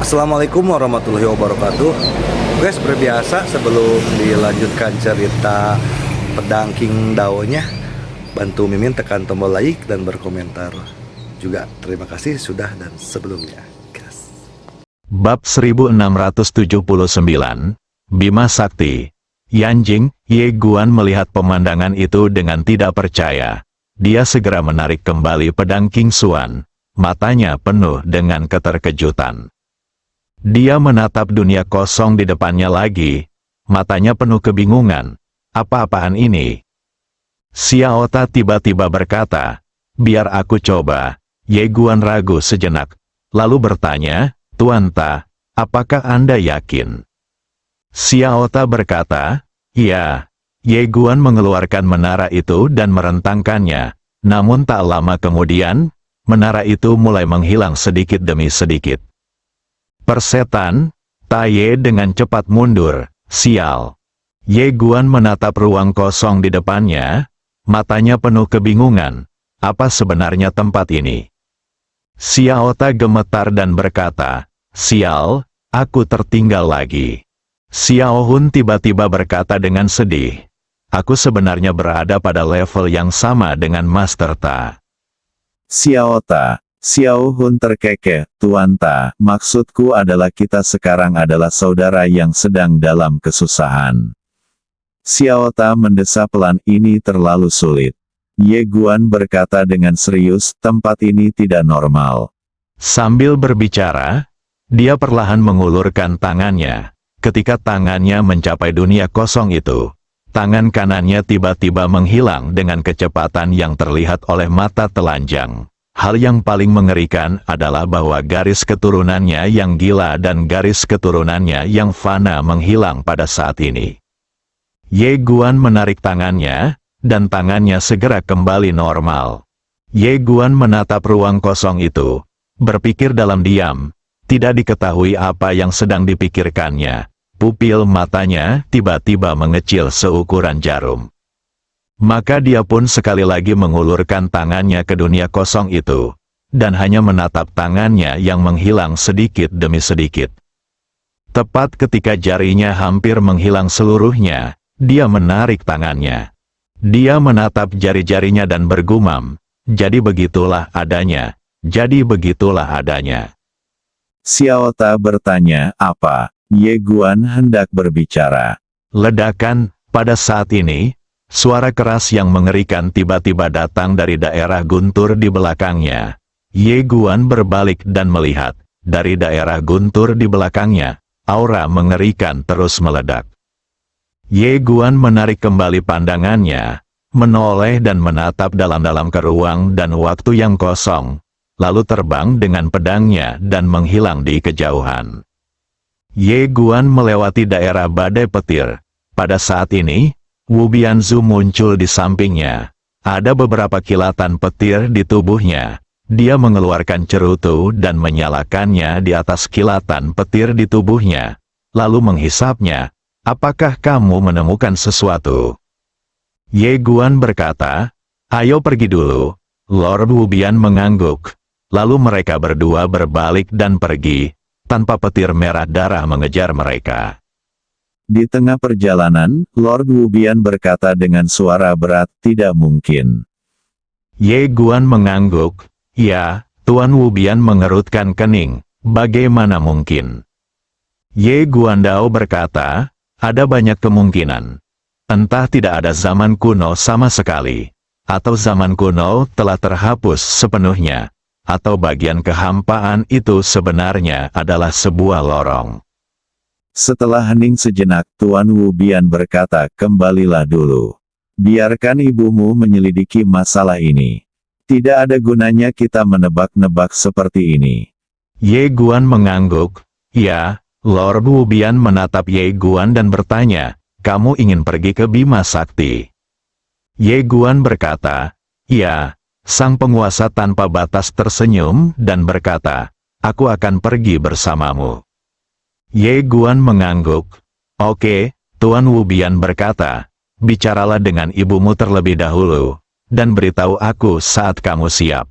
Assalamualaikum warahmatullahi wabarakatuh. Oke, seperti biasa sebelum dilanjutkan cerita pedang King Dao-nya, bantu Mimin tekan tombol like dan berkomentar juga. Terima kasih sudah dan sebelumnya. Gas. Bab 1679, Bima Sakti. Yanjing, Ye Guan melihat pemandangan itu dengan tidak percaya. Dia segera menarik kembali pedang King Xuan. Matanya penuh dengan keterkejutan. Dia menatap dunia kosong di depannya lagi. Matanya penuh kebingungan. Apa-apaan ini? Xiao Ta tiba-tiba berkata, "Biar aku coba." Ye Guan ragu sejenak, lalu bertanya, "Tuan Ta, apakah Anda yakin?" Xiao Ta berkata, "Ya." Ye Guan mengeluarkan menara itu dan merentangkannya. Namun tak lama kemudian, menara itu mulai menghilang sedikit demi sedikit. Persetan, Taye dengan cepat mundur, sial. Ye Guan menatap ruang kosong di depannya, matanya penuh kebingungan. Apa sebenarnya tempat ini? Xiao Ta gemetar dan berkata, "Sial, aku tertinggal lagi." Xiao Hun tiba-tiba berkata dengan sedih, "Aku sebenarnya berada pada level yang sama dengan Master Ta." Xiao Ta, Xiao Hun terkekeh, "Tuan Ta, maksudku adalah kita sekarang adalah saudara yang sedang dalam kesusahan." Xiao Ta mendesah pelan, "Ini terlalu sulit." Ye Guan berkata dengan serius, "Tempat ini tidak normal." Sambil berbicara, dia perlahan mengulurkan tangannya. Ketika tangannya mencapai dunia kosong itu, tangan kanannya tiba-tiba menghilang dengan kecepatan yang terlihat oleh mata telanjang. Hal yang paling mengerikan adalah bahwa garis keturunannya yang gila dan garis keturunannya yang fana menghilang pada saat ini. Ye Guan menarik tangannya, dan tangannya segera kembali normal. Ye Guan menatap ruang kosong itu, berpikir dalam diam. Tidak diketahui apa yang sedang dipikirkannya. Pupil matanya tiba-tiba mengecil seukuran jarum. Maka dia pun sekali lagi mengulurkan tangannya ke dunia kosong itu, dan hanya menatap tangannya yang menghilang sedikit demi sedikit. Tepat ketika jarinya hampir menghilang seluruhnya, dia menarik tangannya. Dia menatap jari-jarinya dan bergumam, "Jadi begitulah adanya, jadi begitulah adanya." Xiao Ta bertanya, "Apa?" Ye Guan hendak berbicara. Ledakan, pada saat ini, suara keras yang mengerikan tiba-tiba datang dari daerah guntur di belakangnya. Ye Guan berbalik dan melihat, dari daerah guntur di belakangnya, aura mengerikan terus meledak. Ye Guan menarik kembali pandangannya, menoleh dan menatap dalam-dalam ke ruang dan waktu yang kosong, lalu terbang dengan pedangnya dan menghilang di kejauhan. Ye Guan melewati daerah badai petir. Pada saat ini, Wu Bianzu muncul di sampingnya. Ada beberapa kilatan petir di tubuhnya. Dia mengeluarkan cerutu dan menyalakannya di atas kilatan petir di tubuhnya. Lalu menghisapnya. "Apakah kamu menemukan sesuatu?" Ye Guan berkata, "Ayo pergi dulu." Lord Wu Bian mengangguk. Lalu mereka berdua berbalik dan pergi, tanpa petir merah darah mengejar mereka. Di tengah perjalanan, Lord Wu Bian berkata dengan suara berat, "Tidak mungkin." Ye Guan mengangguk. "Ya." Tuan Wu Bian mengerutkan kening. "Bagaimana mungkin?" Ye Guandao berkata, "Ada banyak kemungkinan. Entah tidak ada zaman kuno sama sekali, atau zaman kuno telah terhapus sepenuhnya, atau bagian kehampaan itu sebenarnya adalah sebuah lorong." Setelah hening sejenak, Tuan Wu Bian berkata, "Kembalilah dulu. Biarkan ibumu menyelidiki masalah ini. Tidak ada gunanya kita menebak-nebak seperti ini." Ye Guan mengangguk. "Ya." Lord Wu Bian menatap Ye Guan dan bertanya, "Kamu ingin pergi ke Bima Sakti?" Ye Guan berkata, "Ya." Sang penguasa tanpa batas tersenyum dan berkata, "Aku akan pergi bersamamu." Ye Guan mengangguk. "Oke." Tuan Wu Bian berkata, "Bicaralah dengan ibumu terlebih dahulu, dan beritahu aku saat kamu siap."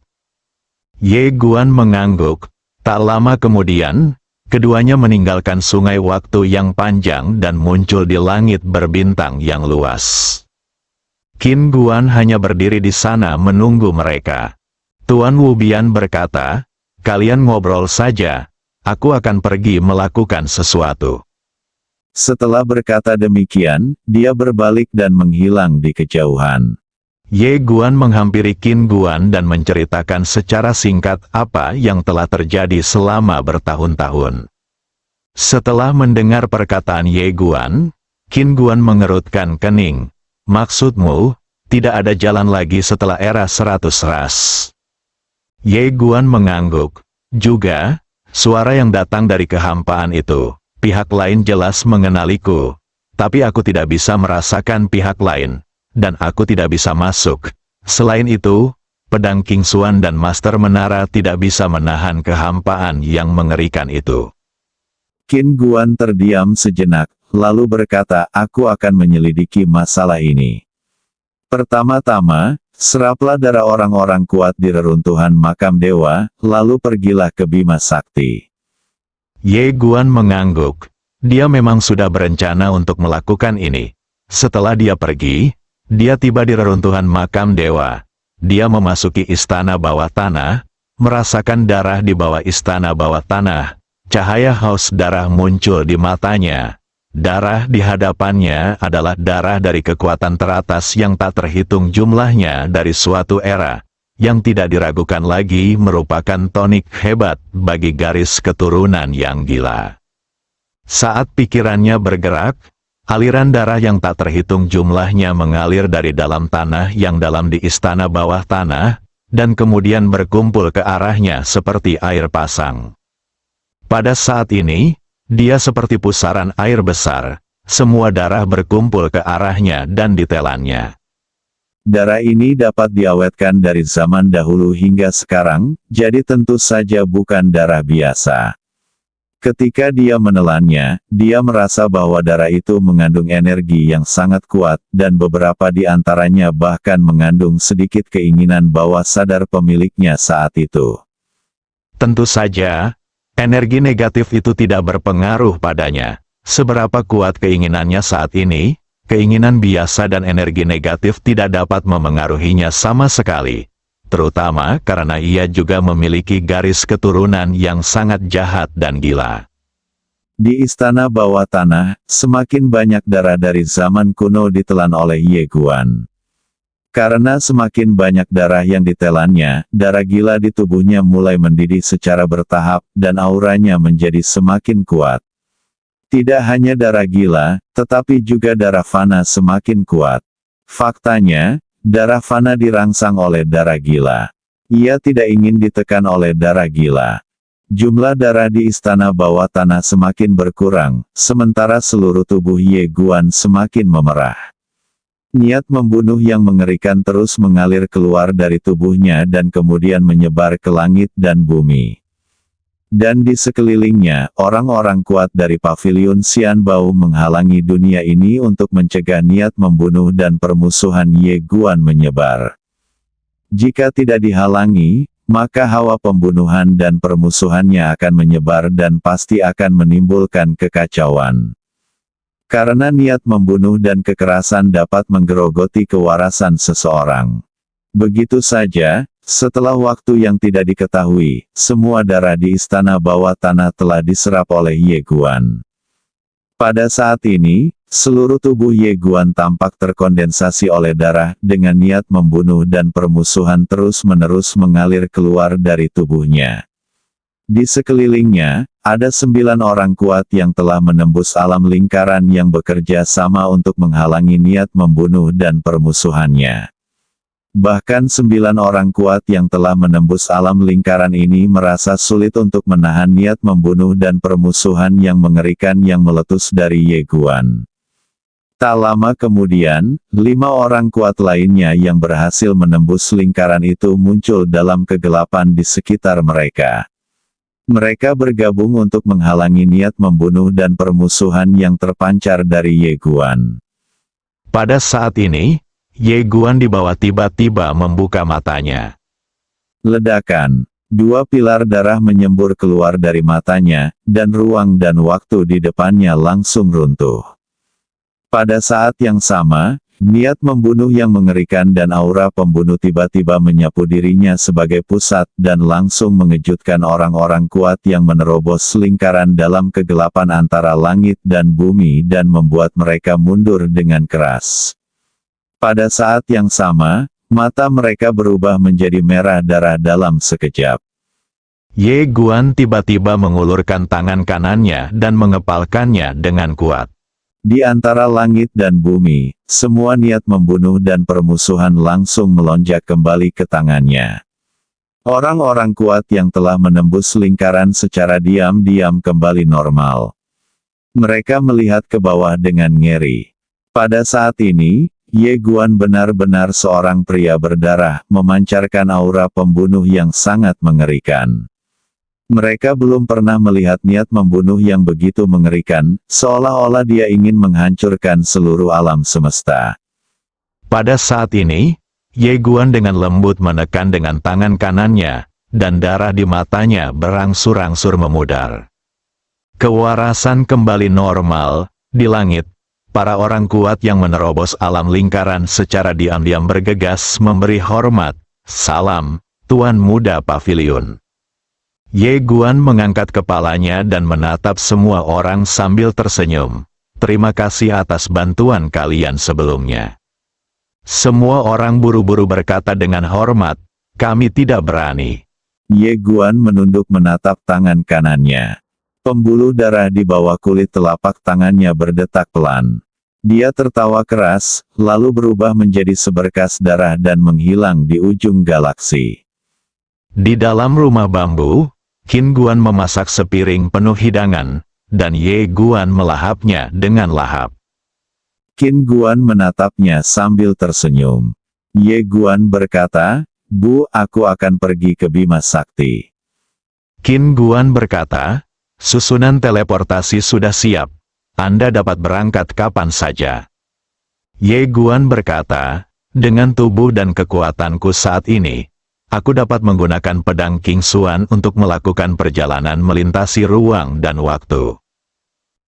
Ye Guan mengangguk. Tak lama kemudian, Keduanya meninggalkan sungai waktu yang panjang dan muncul di langit berbintang yang luas. Qin Guan hanya berdiri di sana menunggu mereka. Tuan Wu Bian berkata, "Kalian ngobrol saja, aku akan pergi melakukan sesuatu." Setelah berkata demikian, dia berbalik dan menghilang di kejauhan. Ye Guan menghampiri Qin Guan dan menceritakan secara singkat apa yang telah terjadi selama bertahun-tahun. Setelah mendengar perkataan Ye Guan, Qin Guan mengerutkan kening. "Maksudmu, tidak ada jalan lagi setelah era 100 ras?" Ye Guan mengangguk. "Juga, suara yang datang dari kehampaan itu, pihak lain jelas mengenaliku, tapi aku tidak bisa merasakan pihak lain. Dan aku tidak bisa masuk. Selain itu, pedang King Xuan dan Master Menara tidak bisa menahan kehampaan yang mengerikan itu." Qin Guan terdiam sejenak, lalu berkata, "Aku akan menyelidiki masalah ini. Pertama-tama, seraplah darah orang-orang kuat di reruntuhan makam dewa, lalu pergilah ke Bima Sakti." Ye Guan mengangguk. Dia memang sudah berencana untuk melakukan ini. Setelah dia pergi, dia tiba di reruntuhan makam dewa. Dia memasuki istana bawah tanah, merasakan darah di bawah istana bawah tanah. Cahaya haus darah muncul di matanya. Darah di hadapannya adalah darah dari kekuatan teratas yang tak terhitung jumlahnya dari suatu era, yang tidak diragukan lagi merupakan tonik hebat bagi garis keturunan yang gila. Saat pikirannya bergerak, aliran darah yang tak terhitung jumlahnya mengalir dari dalam tanah yang dalam di istana bawah tanah, dan kemudian berkumpul ke arahnya seperti air pasang. Pada saat ini, dia seperti pusaran air besar, semua darah berkumpul ke arahnya dan ditelannya. Darah ini dapat diawetkan dari zaman dahulu hingga sekarang, jadi tentu saja bukan darah biasa. Ketika dia menelannya, dia merasa bahwa darah itu mengandung energi yang sangat kuat, dan beberapa di antaranya bahkan mengandung sedikit keinginan bawah sadar pemiliknya saat itu. Tentu saja, energi negatif itu tidak berpengaruh padanya. Seberapa kuat keinginannya saat ini, keinginan biasa dan energi negatif tidak dapat memengaruhinya sama sekali. Terutama karena ia juga memiliki garis keturunan yang sangat jahat dan gila. Di istana bawah tanah, semakin banyak darah dari zaman kuno ditelan oleh Ye Guan. Karena semakin banyak darah yang ditelannya, darah gila di tubuhnya mulai mendidih secara bertahap, dan auranya menjadi semakin kuat. Tidak hanya darah gila, tetapi juga darah fana semakin kuat. Faktanya, darah fana dirangsang oleh darah gila. Ia tidak ingin ditekan oleh darah gila. Jumlah darah di istana bawah tanah semakin berkurang, sementara seluruh tubuh Ye Guan semakin memerah. Niat membunuh yang mengerikan terus mengalir keluar dari tubuhnya dan kemudian menyebar ke langit dan bumi. Dan di sekelilingnya, orang-orang kuat dari paviliun Xianbao menghalangi dunia ini untuk mencegah niat membunuh dan permusuhan Ye Guan menyebar. Jika tidak dihalangi, maka hawa pembunuhan dan permusuhannya akan menyebar dan pasti akan menimbulkan kekacauan. Karena niat membunuh dan kekerasan dapat menggerogoti kewarasan seseorang. Begitu saja, setelah waktu yang tidak diketahui, semua darah di istana bawah tanah telah diserap oleh Ye Guan. Pada saat ini, seluruh tubuh Ye Guan tampak terkondensasi oleh darah, dengan niat membunuh dan permusuhan terus-menerus mengalir keluar dari tubuhnya. Di sekelilingnya, ada 9 orang kuat yang telah menembus alam lingkaran yang bekerja sama untuk menghalangi niat membunuh dan permusuhannya. Bahkan 9 orang kuat yang telah menembus alam lingkaran ini merasa sulit untuk menahan niat membunuh dan permusuhan yang mengerikan yang meletus dari Ye Guan. Tak lama kemudian, 5 orang kuat lainnya yang berhasil menembus lingkaran itu muncul dalam kegelapan di sekitar mereka. Mereka bergabung untuk menghalangi niat membunuh dan permusuhan yang terpancar dari Ye Guan. Pada saat ini, Ye Guan di bawah tiba-tiba membuka matanya. Ledakan. 2 pilar darah menyembur keluar dari matanya, dan ruang dan waktu di depannya langsung runtuh. Pada saat yang sama, niat membunuh yang mengerikan dan aura pembunuh tiba-tiba menyapu dirinya sebagai pusat dan langsung mengejutkan orang-orang kuat yang menerobos lingkaran dalam kegelapan antara langit dan bumi dan membuat mereka mundur dengan keras. Pada saat yang sama, mata mereka berubah menjadi merah darah dalam sekejap. Ye Guan tiba-tiba mengulurkan tangan kanannya dan mengepalkannya dengan kuat. Di antara langit dan bumi, semua niat membunuh dan permusuhan langsung melonjak kembali ke tangannya. Orang-orang kuat yang telah menembus lingkaran secara diam-diam kembali normal. Mereka melihat ke bawah dengan ngeri. Pada saat ini, Ye Guan benar-benar seorang pria berdarah, memancarkan aura pembunuh yang sangat mengerikan. Mereka belum pernah melihat niat membunuh yang begitu mengerikan, seolah-olah dia ingin menghancurkan seluruh alam semesta. Pada saat ini, Ye Guan dengan lembut menekan dengan tangan kanannya, dan darah di matanya berangsur-angsur memudar. Kewarasan kembali normal, di langit. Para orang kuat yang menerobos alam lingkaran secara diam-diam bergegas memberi hormat, "Salam, Tuan Muda Pavilion." Ye Guan mengangkat kepalanya dan menatap semua orang sambil tersenyum. "Terima kasih atas bantuan kalian sebelumnya." Semua orang buru-buru berkata dengan hormat, "Kami tidak berani." Ye Guan menunduk menatap tangan kanannya. Pembuluh darah di bawah kulit telapak tangannya berdetak pelan. Dia tertawa keras, lalu berubah menjadi seberkas darah dan menghilang di ujung galaksi. Di dalam rumah bambu, Qin Guan memasak sepiring penuh hidangan, dan Ye Guan melahapnya dengan lahap. Qin Guan menatapnya sambil tersenyum. Ye Guan berkata, "Bu, aku akan pergi ke Bima Sakti." Qin Guan berkata, "Susunan teleportasi sudah siap. Anda dapat berangkat kapan saja." Ye Guan berkata, "Dengan tubuh dan kekuatanku saat ini, aku dapat menggunakan pedang King Xuan untuk melakukan perjalanan melintasi ruang dan waktu."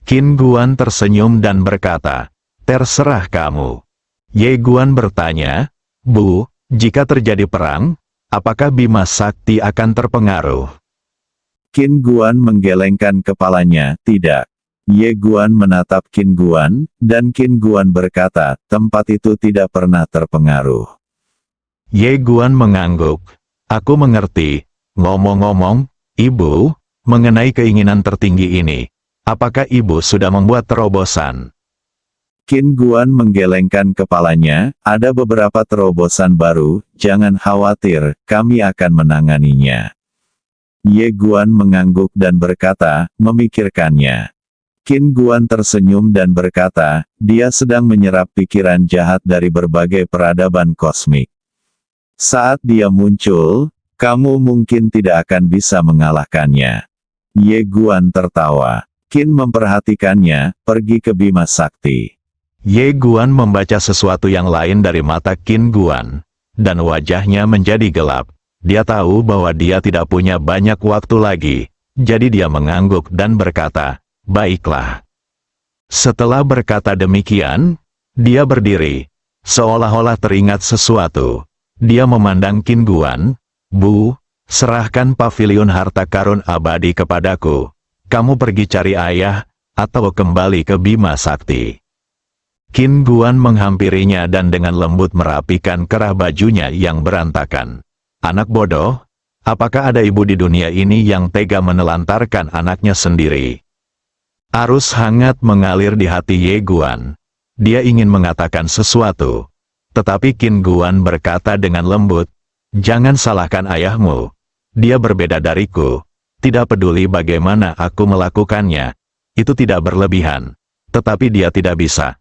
Qin Guan tersenyum dan berkata, "Terserah kamu." Ye Guan bertanya, "Bu, jika terjadi perang, apakah Bima Sakti akan terpengaruh?" Qin Guan menggelengkan kepalanya, "Tidak." Ye Guan menatap Qin Guan, dan Qin Guan berkata, "Tempat itu tidak pernah terpengaruh." Ye Guan mengangguk. "Aku mengerti. Ngomong-ngomong, Ibu, mengenai keinginan tertinggi ini, apakah Ibu sudah membuat terobosan?" Qin Guan menggelengkan kepalanya, "Ada beberapa terobosan baru, jangan khawatir, kami akan menanganinya." Ye Guan mengangguk dan berkata, memikirkannya. Qin Guan tersenyum dan berkata, dia sedang menyerap pikiran jahat dari berbagai peradaban kosmik. Saat dia muncul, kamu mungkin tidak akan bisa mengalahkannya. Ye Guan tertawa. Qin memperhatikannya, pergi ke Bima Sakti. Ye Guan membaca sesuatu yang lain dari mata Qin Guan, dan wajahnya menjadi gelap. Dia tahu bahwa dia tidak punya banyak waktu lagi, jadi dia mengangguk dan berkata, "Baiklah." Setelah berkata demikian, dia berdiri, seolah-olah teringat sesuatu. Dia memandang Qin Guan, "Bu, serahkan pavilion harta karun abadi kepadaku. Kamu pergi cari ayah, atau kembali ke Bima Sakti." Qin Guan menghampirinya dan dengan lembut merapikan kerah bajunya yang berantakan. "Anak bodoh, apakah ada ibu di dunia ini yang tega menelantarkan anaknya sendiri?" Arus hangat mengalir di hati Ye Guan. Dia ingin mengatakan sesuatu. Tetapi Qin Guan berkata dengan lembut, "Jangan salahkan ayahmu. Dia berbeda dariku. Tidak peduli bagaimana aku melakukannya. Itu tidak berlebihan. Tetapi dia tidak bisa.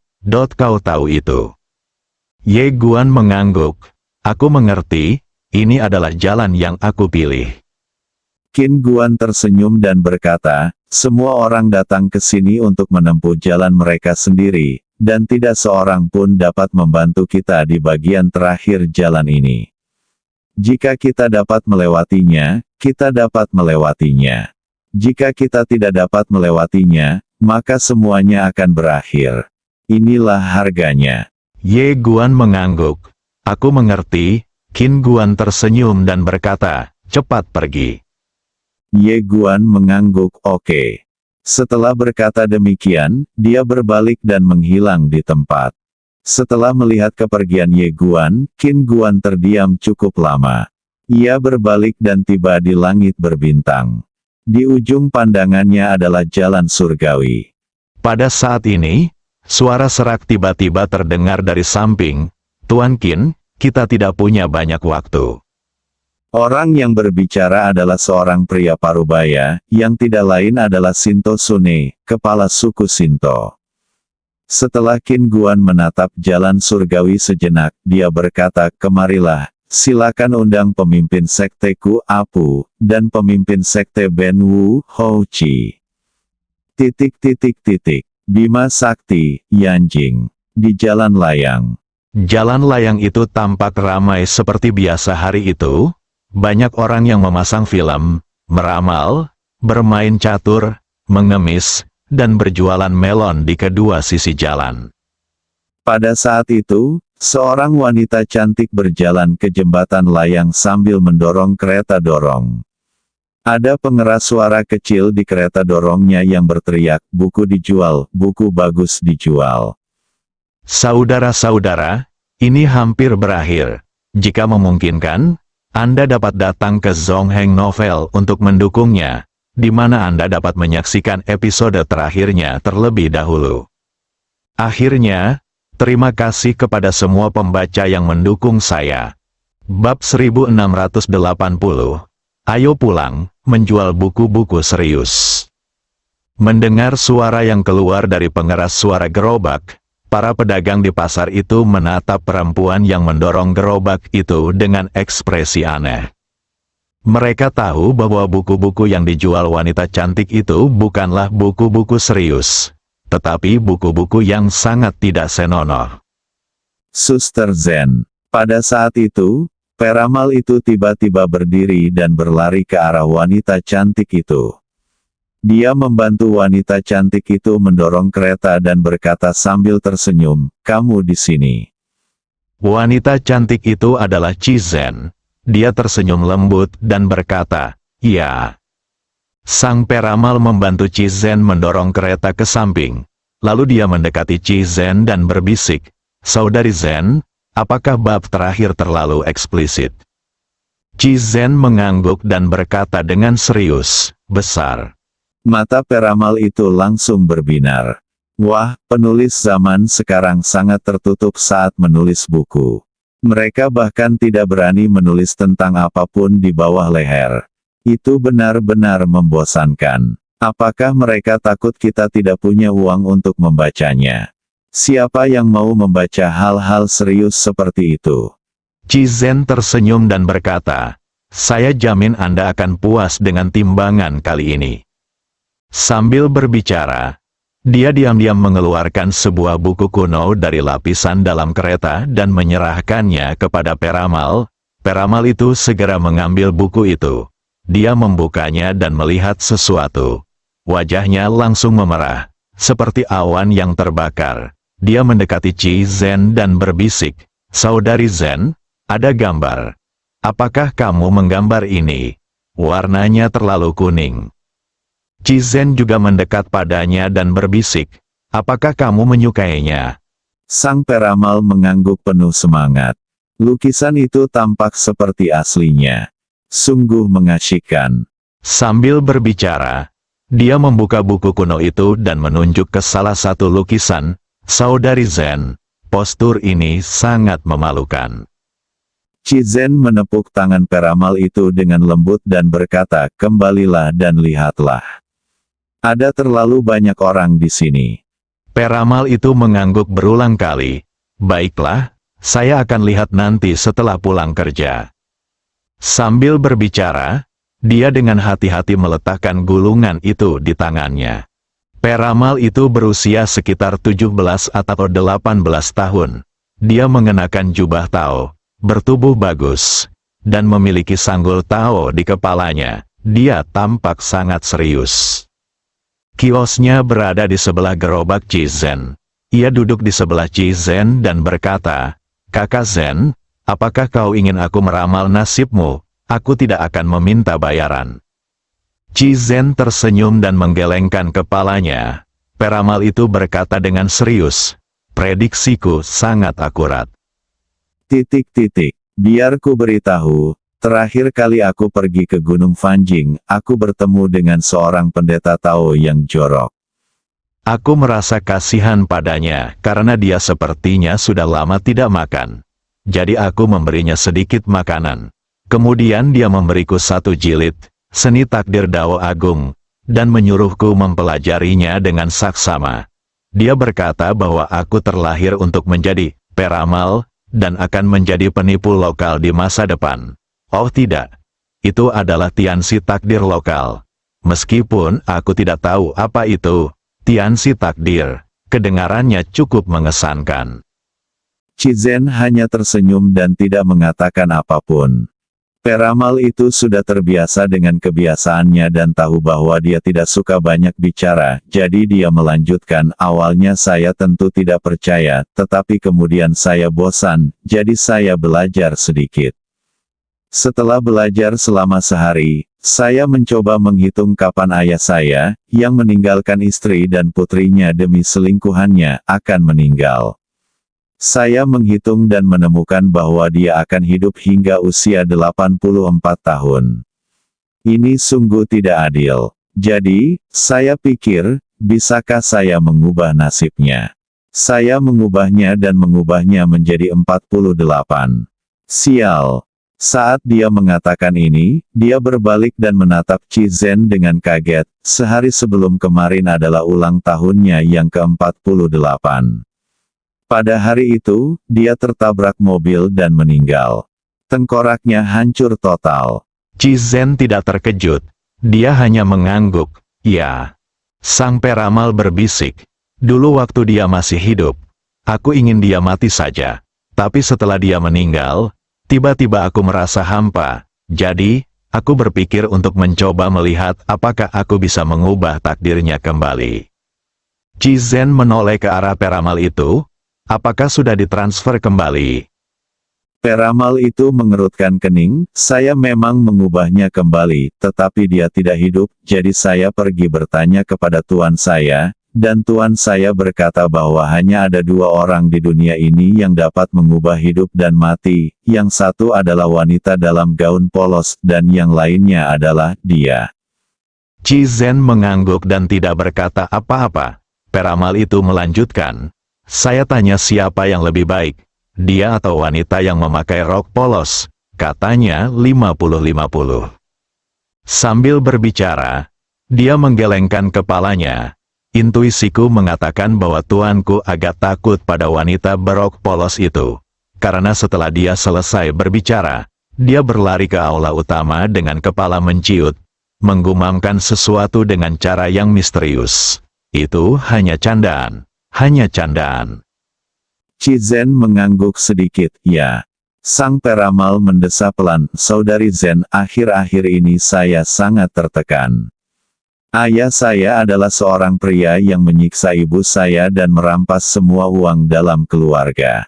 Kau tahu itu." Ye Guan mengangguk. "Aku mengerti. Ini adalah jalan yang aku pilih." Qin Guan tersenyum dan berkata, semua orang datang ke sini untuk menempuh jalan mereka sendiri, dan tidak seorang pun dapat membantu kita di bagian terakhir jalan ini. Jika kita dapat melewatinya, kita dapat melewatinya. Jika kita tidak dapat melewatinya, maka semuanya akan berakhir. Inilah harganya. Ye Guan mengangguk. Aku mengerti. Qin Guan tersenyum dan berkata, cepat pergi. Ye Guan mengangguk, oke. Setelah berkata demikian, dia berbalik dan menghilang di tempat. Setelah melihat kepergian Ye Guan, Qin Guan terdiam cukup lama. Ia berbalik dan tiba di langit berbintang. Di ujung pandangannya adalah jalan surgawi. Pada saat ini, suara serak tiba-tiba terdengar dari samping. Tuan Qin, kita tidak punya banyak waktu. Orang yang berbicara adalah seorang pria parubaya, yang tidak lain adalah Shinto Sune, kepala suku Shinto. Setelah Qin Guan menatap jalan surgawi sejenak, dia berkata, kemarilah, silakan undang pemimpin sekteku Apu, dan pemimpin sekte Ben Wu, Hou Chi. Bima Sakti, Yanjing. Di jalan layang. Jalan layang itu tampak ramai seperti biasa hari itu. Banyak orang yang memasang film, meramal, bermain catur, mengemis, dan berjualan melon di kedua sisi jalan. Pada saat itu, seorang wanita cantik berjalan ke jembatan layang sambil mendorong kereta dorong. Ada pengeras suara kecil di kereta dorongnya yang berteriak, buku dijual, buku bagus dijual. Saudara-saudara, ini hampir berakhir. Jika memungkinkan, Anda dapat datang ke Zongheng Novel untuk mendukungnya, di mana Anda dapat menyaksikan episode terakhirnya terlebih dahulu. Akhirnya, terima kasih kepada semua pembaca yang mendukung saya. Bab 1680. Ayo pulang, menjual buku-buku serius. Mendengar suara yang keluar dari pengeras suara gerobak, para pedagang di pasar itu menatap perempuan yang mendorong gerobak itu dengan ekspresi aneh. Mereka tahu bahwa buku-buku yang dijual wanita cantik itu bukanlah buku-buku serius, tetapi buku-buku yang sangat tidak senonoh. Suster Zen. Pada saat itu, peramal itu tiba-tiba berdiri dan berlari ke arah wanita cantik itu. Dia membantu wanita cantik itu mendorong kereta dan berkata sambil tersenyum, kamu di sini. Wanita cantik itu adalah Qi Zhen. Dia tersenyum lembut dan berkata, ya. Sang peramal membantu Qi Zhen mendorong kereta ke samping. Lalu dia mendekati Qi Zhen dan berbisik, Saudari Zhen, apakah bab terakhir terlalu eksplisit? Qi Zhen mengangguk dan berkata dengan serius, besar. Mata peramal itu langsung berbinar. Wah, penulis zaman sekarang sangat tertutup saat menulis buku. Mereka bahkan tidak berani menulis tentang apapun di bawah leher. Itu benar-benar membosankan. Apakah mereka takut kita tidak punya uang untuk membacanya? Siapa yang mau membaca hal-hal serius seperti itu? Qi Zhen tersenyum dan berkata, saya jamin Anda akan puas dengan timbangan kali ini. Sambil berbicara, dia diam-diam mengeluarkan sebuah buku kuno dari lapisan dalam kereta dan menyerahkannya kepada peramal. Peramal itu segera mengambil buku itu. Dia membukanya dan melihat sesuatu. Wajahnya langsung memerah, seperti awan yang terbakar. Dia mendekati Qi Zhen dan berbisik, Saudari Zhen, ada gambar. Apakah kamu menggambar ini? Warnanya terlalu kuning. Qi Zhen juga mendekat padanya dan berbisik, apakah kamu menyukainya? Sang peramal mengangguk penuh semangat. Lukisan itu tampak seperti aslinya. Sungguh mengasyikkan. Sambil berbicara, dia membuka buku kuno itu dan menunjuk ke salah satu lukisan, Saudari Zhen, postur ini sangat memalukan. Qi Zhen menepuk tangan peramal itu dengan lembut dan berkata, kembalilah dan lihatlah. Ada terlalu banyak orang di sini. Peramal itu mengangguk berulang kali. Baiklah, saya akan lihat nanti setelah pulang kerja. Sambil berbicara, dia dengan hati-hati meletakkan gulungan itu di tangannya. Peramal itu berusia sekitar 17 atau 18 tahun. Dia mengenakan jubah Tao, bertubuh bagus. dan memiliki sanggul Tao di kepalanya. Dia tampak sangat serius. Kiosnya berada di sebelah gerobak Ci Zhen. Ia duduk di sebelah Ci Zhen dan berkata, "Kakak Zhen, apakah kau ingin aku meramal nasibmu? Aku tidak akan meminta bayaran." Ci Zhen tersenyum dan menggelengkan kepalanya. Peramal itu berkata dengan serius, "Prediksiku sangat akurat." Biar ku beritahu, terakhir kali aku pergi ke Gunung Fanjing, aku bertemu dengan seorang pendeta Tao yang jorok. Aku merasa kasihan padanya, karena dia sepertinya sudah lama tidak makan. Jadi aku memberinya sedikit makanan. Kemudian dia memberiku 1 jilid, Seni Takdir Dao Agung, dan menyuruhku mempelajarinya dengan saksama. Dia berkata bahwa aku terlahir untuk menjadi peramal, dan akan menjadi penipu lokal di masa depan. Oh tidak, itu adalah Tiansi Takdir lokal. Meskipun aku tidak tahu apa itu Tiansi Takdir, kedengarannya cukup mengesankan. Ci Zhen hanya tersenyum dan tidak mengatakan apapun. Peramal itu sudah terbiasa dengan kebiasaannya dan tahu bahwa dia tidak suka banyak bicara, jadi dia melanjutkan, "Awalnya saya tentu tidak percaya, tetapi kemudian saya bosan, jadi saya belajar sedikit. Setelah belajar selama sehari, saya mencoba menghitung kapan ayah saya, yang meninggalkan istri dan putrinya demi selingkuhannya, akan meninggal. Saya menghitung dan menemukan bahwa dia akan hidup hingga usia 84 tahun. Ini sungguh tidak adil. Jadi, saya pikir, bisakah saya mengubah nasibnya? Saya mengubahnya dan mengubahnya menjadi 48. Sial. Saat dia mengatakan ini, dia berbalik dan menatap Ci Zhen dengan kaget. Sehari sebelum kemarin adalah ulang tahunnya yang ke-48. Pada hari itu, dia tertabrak mobil dan meninggal. Tengkoraknya hancur total. Ci Zhen tidak terkejut. Dia hanya mengangguk. Ya. Sang peramal berbisik. Dulu waktu dia masih hidup, aku ingin dia mati saja. Tapi setelah dia meninggal, tiba-tiba aku merasa hampa. Jadi, aku berpikir untuk mencoba melihat apakah aku bisa mengubah takdirnya kembali. Ci Zhen menoleh ke arah peramal itu. Apakah sudah ditransfer kembali? Peramal itu mengerutkan kening, "Saya memang mengubahnya kembali, tetapi dia tidak hidup, jadi saya pergi bertanya kepada tuan saya, dan tuan saya berkata bahwa hanya ada 2 orang di dunia ini yang dapat mengubah hidup dan mati, yang satu adalah wanita dalam gaun polos, dan yang lainnya adalah dia." Ci Zhen mengangguk dan tidak berkata apa-apa. Peramal itu melanjutkan, "Saya tanya siapa yang lebih baik, dia atau wanita yang memakai rok polos?" Katanya 50-50. Sambil berbicara, dia menggelengkan kepalanya. Intuisiku mengatakan bahwa tuanku agak takut pada wanita berok polos itu. Karena setelah dia selesai berbicara, dia berlari ke aula utama dengan kepala menciut, menggumamkan sesuatu dengan cara yang misterius. Itu hanya candaan. Hanya candaan. Ci Zhen mengangguk sedikit, "Ya." Sang peramal mendesah pelan, "Saudari Zhen, akhir-akhir ini saya sangat tertekan. Ayah saya adalah seorang pria yang menyiksa ibu saya dan merampas semua uang dalam keluarga.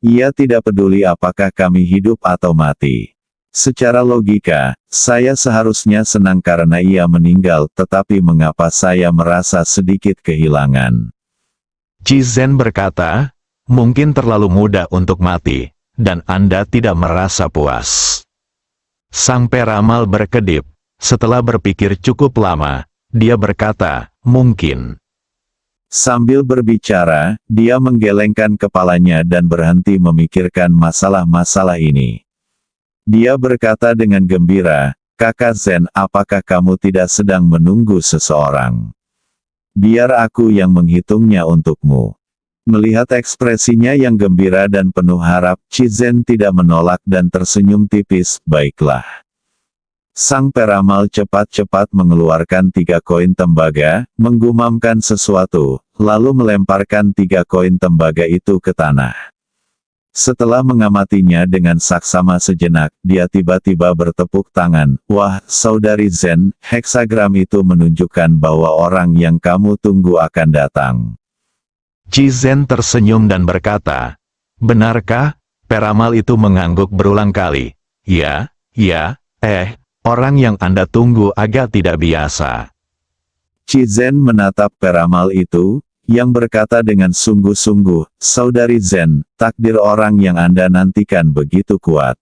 Ia tidak peduli apakah kami hidup atau mati. Secara logika, saya seharusnya senang karena ia meninggal, tetapi mengapa saya merasa sedikit kehilangan?" Ci Zhen berkata, "Mungkin terlalu muda untuk mati, dan Anda tidak merasa puas." Sang peramal berkedip. Setelah berpikir cukup lama, dia berkata, "Mungkin." Sambil berbicara, dia menggelengkan kepalanya dan berhenti memikirkan masalah-masalah ini. Dia berkata dengan gembira, "Kakak Zhen, apakah kamu tidak sedang menunggu seseorang? Biar aku yang menghitungnya untukmu." Melihat ekspresinya yang gembira dan penuh harap, Ci Zhen tidak menolak dan tersenyum tipis, "Baiklah." Sang peramal cepat-cepat mengeluarkan 3 koin tembaga, menggumamkan sesuatu, lalu melemparkan 3 koin tembaga itu ke tanah. Setelah mengamatinya dengan saksama sejenak, dia tiba-tiba bertepuk tangan. Wah, Saudari Zen, heksagram itu menunjukkan bahwa orang yang kamu tunggu akan datang. Ci Zen tersenyum dan berkata, benarkah? Peramal itu mengangguk berulang kali. Ya, orang yang Anda tunggu agak tidak biasa. Ci Zen menatap peramal itu, yang berkata dengan sungguh-sungguh, Saudari Zen, takdir orang yang Anda nantikan begitu kuat.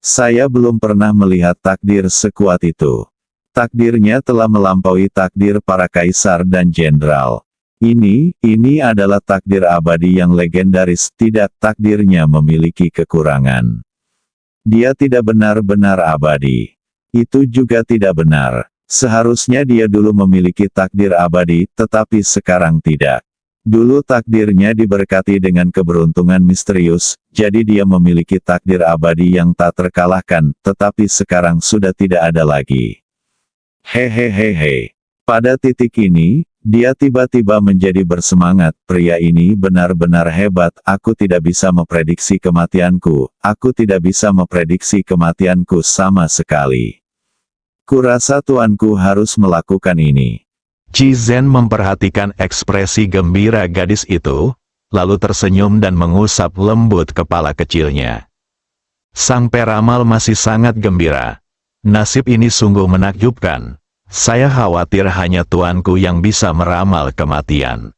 Saya belum pernah melihat takdir sekuat itu. Takdirnya telah melampaui takdir para kaisar dan jenderal. Ini adalah takdir abadi yang legendaris, tidak takdirnya memiliki kekurangan. Dia tidak benar-benar abadi. Itu juga tidak benar. Seharusnya dia dulu memiliki takdir abadi, tetapi sekarang tidak. Dulu takdirnya diberkati dengan keberuntungan misterius, jadi dia memiliki takdir abadi yang tak terkalahkan, tetapi sekarang sudah tidak ada lagi. Hehehehe. Pada titik ini, dia tiba-tiba menjadi bersemangat, pria ini benar-benar hebat, aku tidak bisa memprediksi kematianku, sama sekali. Kurasa tuanku harus melakukan ini. Ci Zen memperhatikan ekspresi gembira gadis itu, lalu tersenyum dan mengusap lembut kepala kecilnya. Sang peramal masih sangat gembira. Nasib ini sungguh menakjubkan. Saya khawatir hanya tuanku yang bisa meramal kematian.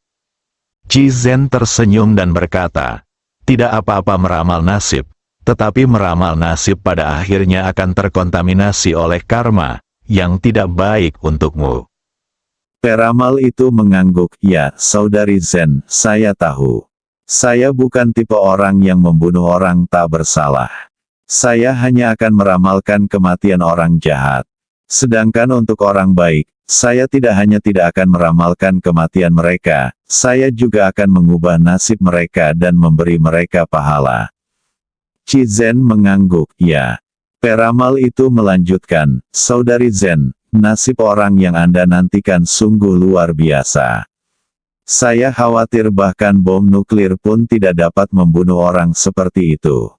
Ci Zen tersenyum dan berkata, tidak apa-apa meramal nasib. Tetapi meramal nasib pada akhirnya akan terkontaminasi oleh karma, yang tidak baik untukmu. Peramal itu mengangguk, ya, Saudari Zen, saya tahu. Saya bukan tipe orang yang membunuh orang tak bersalah. Saya hanya akan meramalkan kematian orang jahat. Sedangkan untuk orang baik, saya tidak hanya tidak akan meramalkan kematian mereka, saya juga akan mengubah nasib mereka dan memberi mereka pahala. Ci Zen mengangguk, ya. Peramal itu melanjutkan, Saudari Zen, nasib orang yang Anda nantikan sungguh luar biasa. Saya khawatir bahkan bom nuklir pun tidak dapat membunuh orang seperti itu.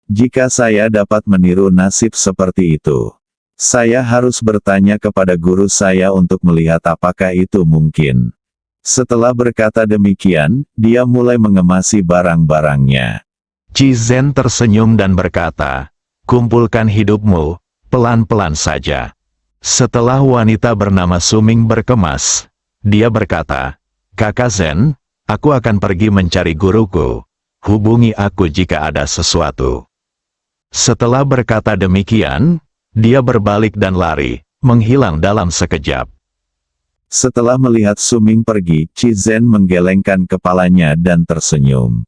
Jika saya dapat meniru nasib seperti itu, saya harus bertanya kepada guru saya untuk melihat apakah itu mungkin. Setelah berkata demikian, dia mulai mengemasi barang-barangnya. Ci Zen tersenyum dan berkata, kumpulkan hidupmu, pelan-pelan saja. Setelah wanita bernama Suming berkemas, dia berkata, Kakak Zen, aku akan pergi mencari guruku. Hubungi aku jika ada sesuatu. Setelah berkata demikian, dia berbalik dan lari, menghilang dalam sekejap. Setelah melihat Suming pergi, Ci Zen menggelengkan kepalanya dan tersenyum.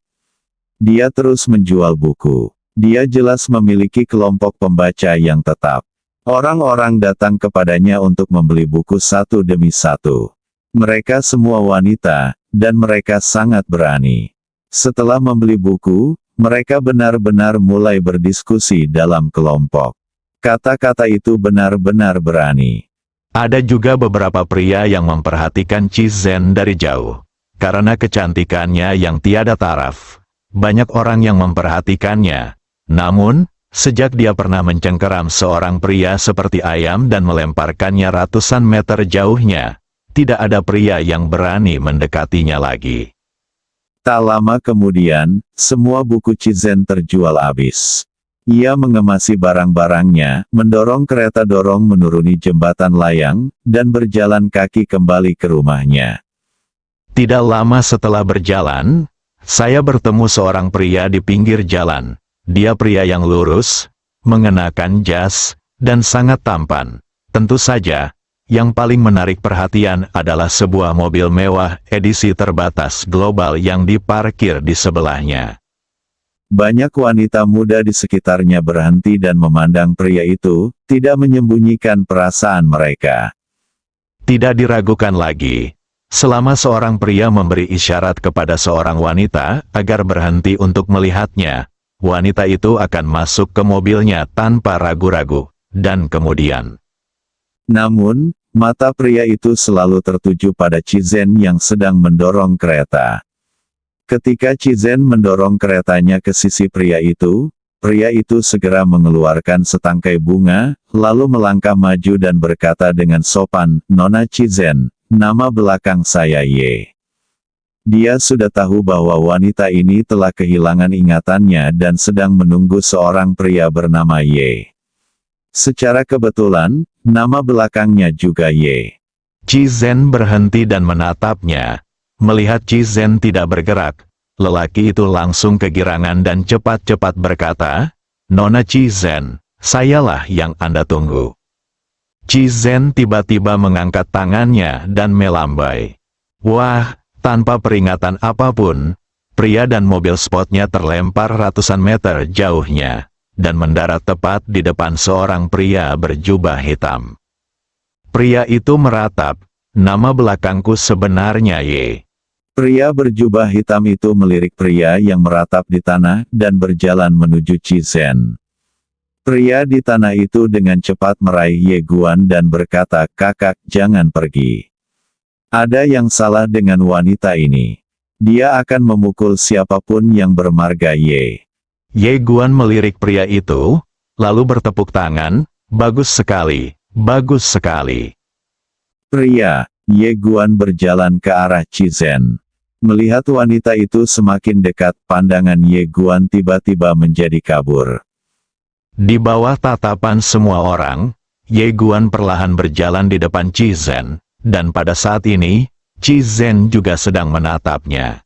Dia terus menjual buku. Dia jelas memiliki kelompok pembaca yang tetap. Orang-orang datang kepadanya untuk membeli buku satu demi satu. Mereka semua wanita, dan mereka sangat berani. Setelah membeli buku, mereka benar-benar mulai berdiskusi dalam kelompok. Kata-kata itu benar-benar berani. Ada juga beberapa pria yang memperhatikan Ci Zen dari jauh. Karena kecantikannya yang tiada taraf, banyak orang yang memperhatikannya. Namun, sejak dia pernah mencengkeram seorang pria seperti ayam dan melemparkannya ratusan meter jauhnya, tidak ada pria yang berani mendekatinya lagi. Tak lama kemudian, semua buku Ci Zen terjual habis. Ia mengemasi barang-barangnya, mendorong kereta dorong menuruni jembatan layang, dan berjalan kaki kembali ke rumahnya. Tidak lama setelah berjalan, saya bertemu seorang pria di pinggir jalan. Dia pria yang lurus, mengenakan jas, dan sangat tampan. Tentu saja, yang paling menarik perhatian adalah sebuah mobil mewah edisi terbatas global yang diparkir di sebelahnya. Banyak wanita muda di sekitarnya berhenti dan memandang pria itu, tidak menyembunyikan perasaan mereka. Tidak diragukan lagi. Selama seorang pria memberi isyarat kepada seorang wanita agar berhenti untuk melihatnya, wanita itu akan masuk ke mobilnya tanpa ragu-ragu, dan kemudian. Namun, mata pria itu selalu tertuju pada Ci Zen yang sedang mendorong kereta. Ketika Cizen mendorong keretanya ke sisi pria itu segera mengeluarkan setangkai bunga, lalu melangkah maju dan berkata dengan sopan, "Nona Cizen, nama belakang saya Ye." Dia sudah tahu bahwa wanita ini telah kehilangan ingatannya dan sedang menunggu seorang pria bernama Ye. Secara kebetulan, nama belakangnya juga Ye. Cizen berhenti dan menatapnya. Melihat Cizen tidak bergerak, lelaki itu langsung kegirangan dan cepat-cepat berkata, "Nona Cizen, sayalah yang Anda tunggu." Cizen tiba-tiba mengangkat tangannya dan melambai. Wah, tanpa peringatan apapun, pria dan mobil sportnya terlempar ratusan meter jauhnya, dan mendarat tepat di depan seorang pria berjubah hitam. Pria itu meratap, "Nama belakangku sebenarnya Ye." Pria berjubah hitam itu melirik pria yang meratap di tanah dan berjalan menuju Cizen. Pria di tanah itu dengan cepat meraih Ye Guan dan berkata, "Kakak, jangan pergi. Ada yang salah dengan wanita ini. Dia akan memukul siapapun yang bermarga Ye." Ye Guan melirik pria itu, lalu bertepuk tangan, "Bagus sekali, bagus sekali." Pria, Ye Guan berjalan ke arah Cizen. Melihat wanita itu semakin dekat, pandangan Ye Guan tiba-tiba menjadi kabur. Di bawah tatapan semua orang, Ye Guan perlahan berjalan di depan Cizen, dan pada saat ini, Cizen juga sedang menatapnya.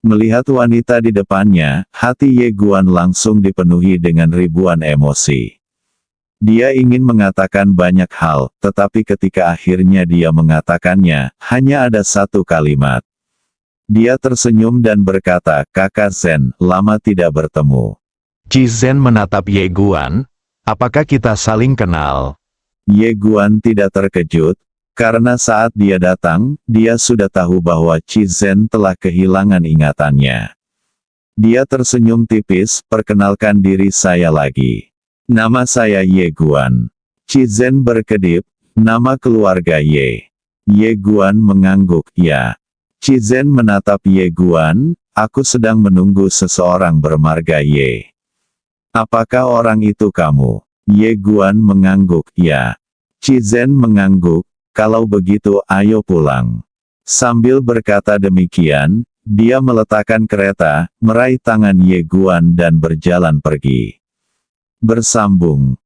Melihat wanita di depannya, hati Ye Guan langsung dipenuhi dengan ribuan emosi. Dia ingin mengatakan banyak hal, tetapi ketika akhirnya dia mengatakannya, hanya ada satu kalimat. Dia tersenyum dan berkata, "Kakak Zen, lama tidak bertemu." Cizen menatap Ye Guan, "Apakah kita saling kenal?" Ye Guan tidak terkejut, karena saat dia datang, dia sudah tahu bahwa Cizen telah kehilangan ingatannya. Dia tersenyum tipis, "Perkenalkan diri saya lagi. Nama saya Ye Guan." Cizen berkedip, "Nama keluarga Ye." Ye Guan mengangguk, "Ya." Cizen menatap Ye Guan, "Aku sedang menunggu seseorang bermarga Ye. Apakah orang itu kamu?" Ye Guan mengangguk, "Ya." Cizen mengangguk, "Kalau begitu ayo pulang." Sambil berkata demikian, dia meletakkan kereta, meraih tangan Ye Guan dan berjalan pergi. Bersambung.